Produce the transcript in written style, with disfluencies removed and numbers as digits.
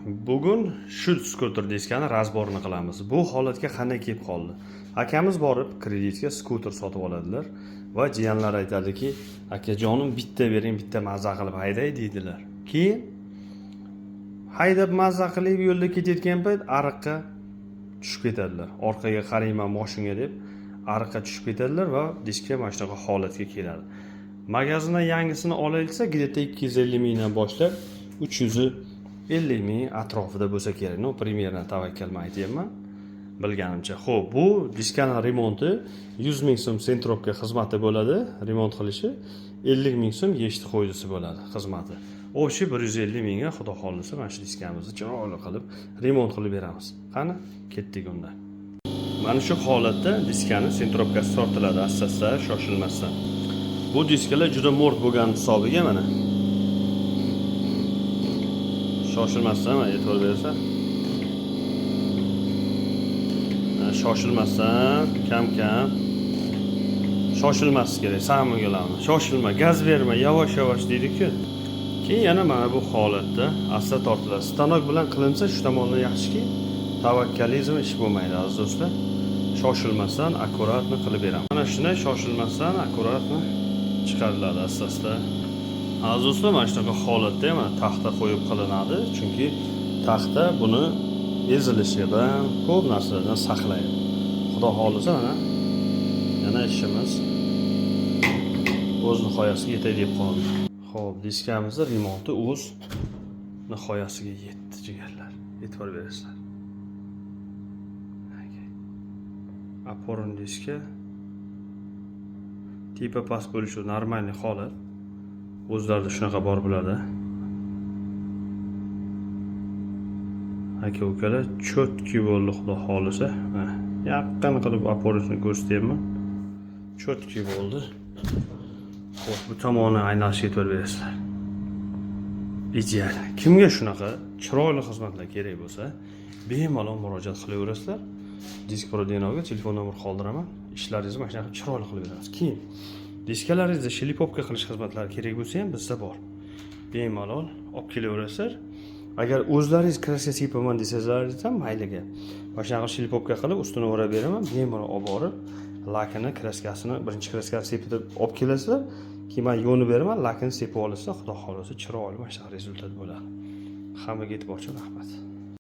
Bugun shu skuter diskani razborini qilamiz. Bu holatga qanday kelib qoldi? Akamiz borib kreditga skuter sotib oladilar va jiyanlar aytadiki, "Akajonim bitta bering, bitta mazza qilib hayday" deydilar. Keyin haydab mazza qilib yo'lda ketayotgan payt ariqqa tushib ketadilar. Orqaga qarayman mashinaga deb ariqqa tushib ketadilar va diska mana shunaqa holatga keladi. Magazindan yangisini olayotsa, gideta 250 mingdan boshlab 350 ming atrofida bo'lsa kerak. No, примерно tavakkalman aytayapman. Bilganimcha. Xo'p, bu diskani remonti 100 ming so'm Sentropga xizmati bo'ladi, remont qilishi 50 ming so'm yechti qo'ydisi bo'ladi xizmati. O'shi 150 mingga xudo xolisa mana shu diskamizni chiroyli qilib remont qilib beramiz. Qani, ketdik unda. Mana shu holatda diskani Sentropkasi tortiladi asta-asta, shoshilmasdan. Bu diskalar juda mo'rt bo'lgan hisobiga mana. Shoshilmasdan e'tibor bersa. Shoshilmasdan, kam-kam. Shoshilmas kerak, samimigalarni. Shoshilma, gaz berma, yavash-yavash deydi-ku. Keyin yana mana bu holatda asta tortiladi. Stanok bilan qilinsa shu tomondan yaxshiki, tavakkalizm ish bo'lmaydi aziz do'stlar. Shoshilmasdan akkuratni qilib beraman. Mana shunday shoshilmasdan akkuratni chiqariladi asta-asta. Aziz do'stlar, mana shunaqa holatda mana taxta qo'yib qilinadi, chunki taxta buni ezilishidan, ko'p narsalardan saqlaydi. Xudo xolisa mana yana ishimiz o'z nihoyasiga yetay deb qoldi. Xo'p, diskamizning remonti o'z nihoyasiga yetdi jigarlar. E'tibor berasizlar. Опорный diska tipa past bo'lishi normalniy holat. O'zlarida shunaqa bor bo'ladi. Aka-ukalar chotki bo'ldi xudo xolisa. Yaqin qilib opporisini ko'rsatyapman. Chotki bo'ldi. Xo'p, bu tomoni aylanishga e'tibor berasizlar. Ideal. Kimga shunaqa chiroyli xizmatlar kerak bo'lsa, bemalol murojaat qilaverasizlar. Diskpro Denoga telefon nomer qoldiraman. Ishlaringizni mana shunaqa chiroyli qilib beramiz. Keyin diskalaringizda shlipovka qilish xizmatlari kerak bo'lsa ham bizda bor. Bemalol olib kelaverasizlar. Agar o'zlaringiz kraska sepaman desangiz ham mayliga. Mana shunaqa shlipovka qilib ustini o'rab beraman. Bemalol olib borib, lakini kraskasini birinchi kraskasini sepib olib kelasizlar. Keyin men yo'nib beraman, lakini sepib olasizlar. Xudo xolisa chiroyli mana shunaqa rezultat bo'ladi. Hammaga e'tiborchi rahmat.